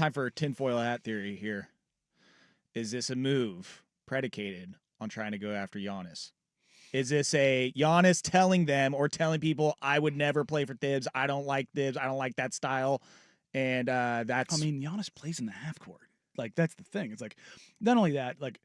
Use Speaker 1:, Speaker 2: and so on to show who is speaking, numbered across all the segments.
Speaker 1: time for tinfoil hat theory here. Is this a move predicated on trying to go after Giannis? Is this a Giannis telling them or telling people, I would never play for Thibs. I don't like Thibs. I don't like that style. And that's...
Speaker 2: I mean, Giannis plays in the half court. Like, that's the thing. It's like, not only that, like,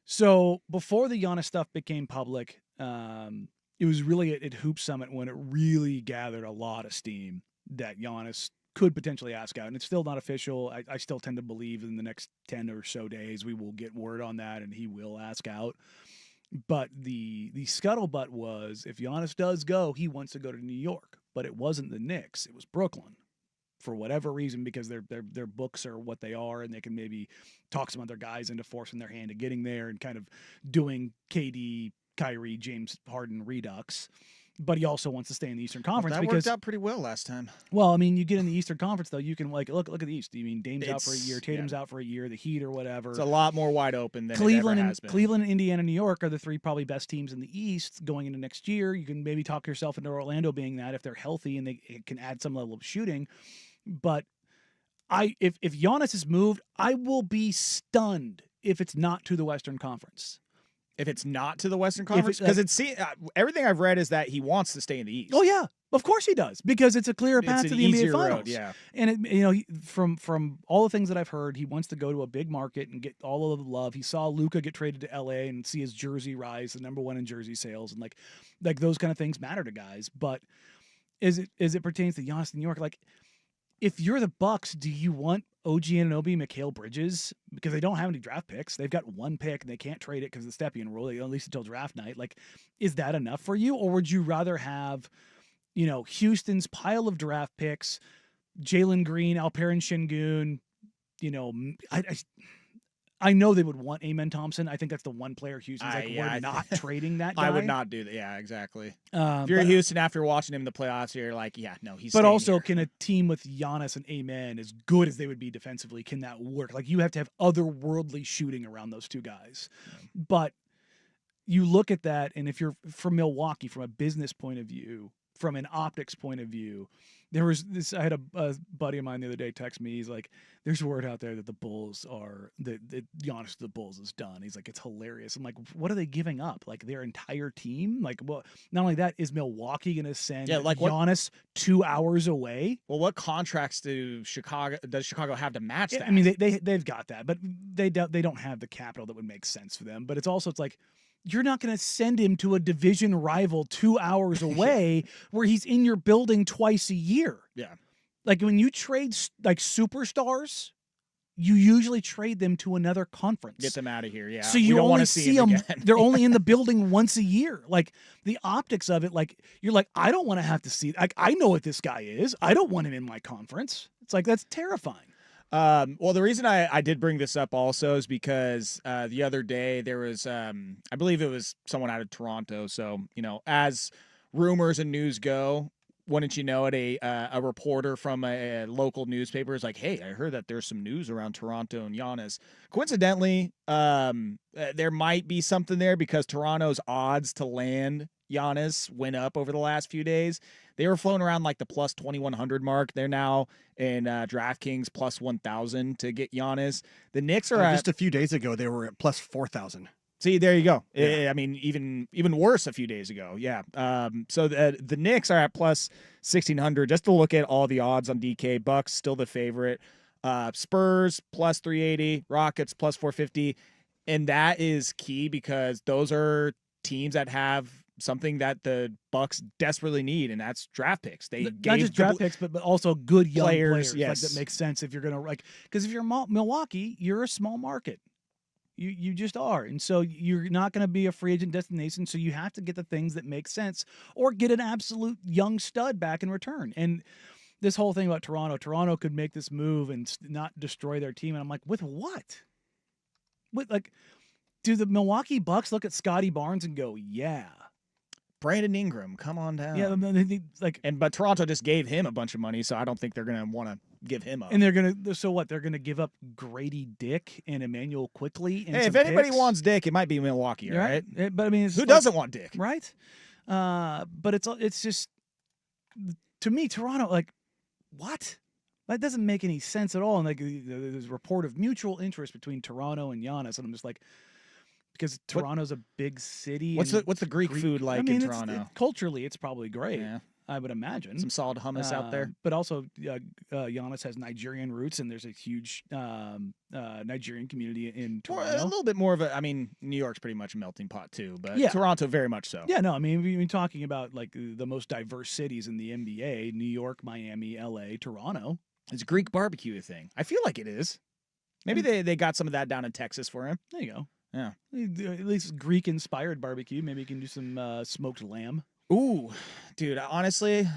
Speaker 2: so before the Giannis stuff became public, it was really at Hoop Summit when it really gathered a lot of steam that Giannis could potentially ask out. And it's still not official. I still tend to believe in the next 10 or so days we will get word on that and he will ask out. But the scuttlebutt was, if Giannis does go, he wants to go to New York. But it wasn't the Knicks. It was Brooklyn. For whatever reason, because their books are what they are, and they can maybe talk some other guys into forcing their hand to getting there and kind of doing KD, Kyrie, James Harden redux. But he also wants to stay in the Eastern Conference.
Speaker 1: That worked out pretty well last time.
Speaker 2: Well, I mean, you get in the Eastern Conference, though, you can, like, look at the East. I mean, Dame's out for a year, Tatum's out for a year, the Heat or whatever.
Speaker 1: It's a lot more wide open than
Speaker 2: Cleveland
Speaker 1: it ever has been.
Speaker 2: Cleveland, Indiana, New York are the three probably best teams in the East going into next year. You can maybe talk yourself into Orlando being that if they're healthy and they can add some level of shooting. But if Giannis is moved, I will be stunned if it's not to the Western Conference.
Speaker 1: If it's not to the Western Conference? Because everything I've read is that he wants to stay in the East.
Speaker 2: Oh, yeah. Of course he does, because it's a clearer path to the NBA Finals.
Speaker 1: Road, yeah.
Speaker 2: And, from all the things that I've heard, he wants to go to a big market and get all of the love. He saw Luka get traded to LA and see his jersey rise, the #1 in jersey sales. And, like those kind of things matter to guys. But as it pertains to Giannis in New York, like, if you're the Bucks, do you want OG Anunoby, Mikal Bridges? Because they don't have any draft picks. They've got one pick, and they can't trade it because of the Stepien rule, at least until draft night. Like, is that enough for you? Or would you rather have, Houston's pile of draft picks, Jalen Green, Alperen Şengün, I know they would want Amen Thompson. I think that's the one player Houston's we're not trading that guy.
Speaker 1: I would not do that. Yeah, exactly. If you're Houston after watching him in the playoffs, you're like, yeah, no, he's.
Speaker 2: But also,
Speaker 1: here.
Speaker 2: Can a team with Giannis and Amen, as good as they would be defensively, can that work? Like, you have to have otherworldly shooting around those two guys. Yeah. But you look at that, and if you're from Milwaukee, from a business point of view, from an optics point of view, there was this. I had a buddy of mine the other day text me. He's like, "There's word out there that the Bulls are that Giannis to the Bulls is done." He's like, "It's hilarious." I'm like, "What are they giving up? Like, their entire team? Like, well, not only that, is Milwaukee going to send Giannis 2 hours away?
Speaker 1: Well, what contracts does Chicago have to match that?
Speaker 2: I mean, they've got that, but they don't have the capital that would make sense for them. But it's like, you're not going to send him to a division rival 2 hours away where he's in your building twice a year.
Speaker 1: Yeah.
Speaker 2: Like, when you trade like superstars, you usually trade them to another conference.
Speaker 1: Get them out of here. Yeah.
Speaker 2: So you
Speaker 1: don't
Speaker 2: only see them. They're only in the building once a year. Like, the optics of it, like, you're like, I don't want to have to see. Like, I know what this guy is. I don't want him in my conference. It's like, that's terrifying.
Speaker 1: Well, the reason I did bring this up also is because the other day there was, I believe it was someone out of Toronto. So, as rumors and news go, wouldn't you know it, a reporter from a local newspaper is like, hey, I heard that there's some news around Toronto and Giannis. Coincidentally, there might be something there because Toronto's odds to land Giannis went up over the last few days. They were flown around like the plus 2,100 mark. They're now in DraftKings plus 1,000 to get Giannis. The Knicks are
Speaker 3: just a few days ago. They were at plus 4,000.
Speaker 1: See, there you go.
Speaker 3: Yeah.
Speaker 1: I mean, even worse a few days ago. Yeah. So the Knicks are at plus 1,600. Just to look at all the odds on DK. Bucks still the favorite. Spurs plus 380. Rockets plus 450. And that is key because those are teams that have something that the Bucks desperately need, and that's draft picks. They
Speaker 2: not just draft picks, but also good young players.
Speaker 1: Yes.
Speaker 2: Like, that makes sense if you're going to because if you're Milwaukee, you're a small market. You just are, and so you're not going to be a free agent destination. So you have to get the things that make sense, or get an absolute young stud back in return. And this whole thing about Toronto could make this move and not destroy their team. And I'm like, with what? Do the Milwaukee Bucks look at Scotty Barnes and go, yeah?
Speaker 1: Brandon Ingram, come on down.
Speaker 2: Yeah,
Speaker 1: but Toronto just gave him a bunch of money, so I don't think they're gonna want to give him up.
Speaker 2: And they're gonna give up Grady Dick and Emmanuel Quickly. And
Speaker 1: hey, if anybody wants Dick, it might be Milwaukee, right?
Speaker 2: But I mean,
Speaker 1: who doesn't want Dick,
Speaker 2: right? But it's just, to me, Toronto, like, what? That doesn't make any sense at all. And like there's a report of mutual interest between Toronto and Giannis, and I'm just like, because Toronto's a big city.
Speaker 1: What's
Speaker 2: and
Speaker 1: the Greek food like
Speaker 2: I mean,
Speaker 1: in Toronto?
Speaker 2: Culturally, it's probably great.
Speaker 1: Yeah.
Speaker 2: I would imagine
Speaker 1: Some solid hummus out there.
Speaker 2: But also, Giannis has Nigerian roots, and there's a huge Nigerian community in Toronto.
Speaker 1: A little bit more of a. I mean, New York's pretty much a melting pot too, but
Speaker 2: Yeah.
Speaker 1: Toronto very much so.
Speaker 2: Yeah, no, I mean, we've been talking about like the most diverse cities in the NBA: New York, Miami, LA, Toronto.
Speaker 1: Is Greek barbecue a thing? I feel like it is. Maybe they got some of that down in Texas for him.
Speaker 2: There you go.
Speaker 1: Yeah.
Speaker 2: At least Greek-inspired barbecue. Maybe you can do some smoked lamb.
Speaker 1: Ooh, dude, honestly,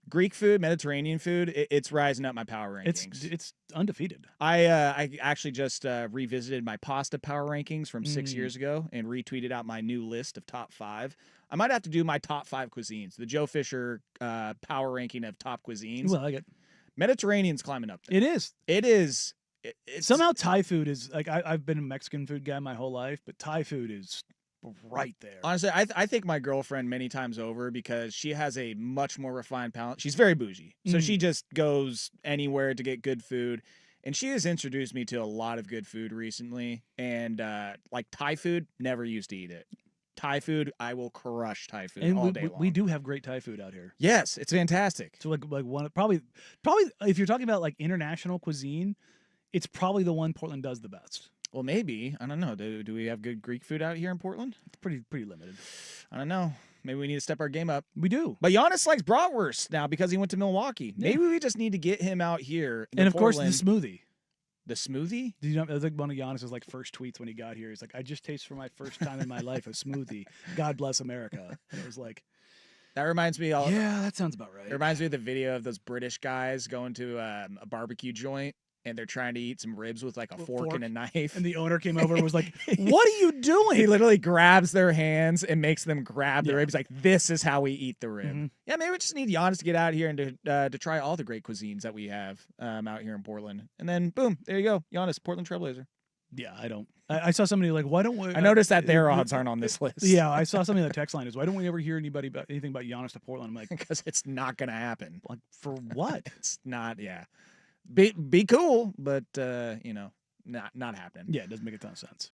Speaker 1: Greek food, Mediterranean food, it's rising up my power rankings.
Speaker 2: It's undefeated.
Speaker 1: I actually just revisited my pasta power rankings from 6 years ago and retweeted out my new list of top 5. I might have to do my top 5 cuisines, the Joe Fisher power ranking of top cuisines.
Speaker 2: Well, I get
Speaker 1: Mediterranean's climbing up there.
Speaker 2: it is.
Speaker 1: It is. It's,
Speaker 2: Somehow Thai food is like I've been a Mexican food guy my whole life, but Thai food is right there.
Speaker 1: honestly, I think my girlfriend many times over because she has a much more refined palate. She's very bougie, so she just goes anywhere to get good food. And she has introduced me to a lot of good food recently. And like Thai food, never used to eat it. Thai food, I will crush Thai food
Speaker 2: And
Speaker 1: all day long.
Speaker 2: we do have great Thai food out here.
Speaker 1: Yes, it's fantastic.
Speaker 2: So like one probably if you're talking about like international cuisine, it's probably the one Portland does the best.
Speaker 1: Well, maybe. I don't know. Do we have good Greek food out here in Portland?
Speaker 2: It's pretty limited.
Speaker 1: I don't know. Maybe we need to step our game up.
Speaker 2: We do.
Speaker 1: But Giannis likes bratwurst now because he went to Milwaukee.
Speaker 2: Yeah.
Speaker 1: Maybe we just need to get him out here.
Speaker 2: And of course
Speaker 1: Portland.
Speaker 2: the smoothie.
Speaker 1: The smoothie?
Speaker 2: Did you know, it was like one of Giannis's like first tweets when he got here. He's like, I just tasted for my first time in my life a smoothie. God bless America. And it was like,
Speaker 1: That reminds me.
Speaker 2: yeah, that sounds about
Speaker 1: It
Speaker 2: right.
Speaker 1: reminds me of the video of those British guys going to a barbecue joint and they're trying to eat some ribs with like a fork and a knife.
Speaker 2: And the owner came over and was like, what are you doing?
Speaker 1: He literally grabs their hands and makes them grab the
Speaker 2: Yeah.
Speaker 1: ribs. Like, this is how we eat the rib.
Speaker 2: Mhm.
Speaker 1: Yeah, maybe we just need Giannis to get out here and to try all the great cuisines that we have out here in Portland. And then, boom, there you go. Giannis, Portland Trailblazer.
Speaker 2: Yeah, I don't. I saw somebody like, why don't we?
Speaker 1: I noticed that their odds aren't on this list.
Speaker 2: Yeah, I saw something on the text line is, why don't we ever hear anything about Giannis to Portland? I'm like,
Speaker 1: Because it's not going to happen.
Speaker 2: like for what?
Speaker 1: It's not, yeah. Be cool, but, not happening.
Speaker 2: Yeah, it doesn't make a ton of sense.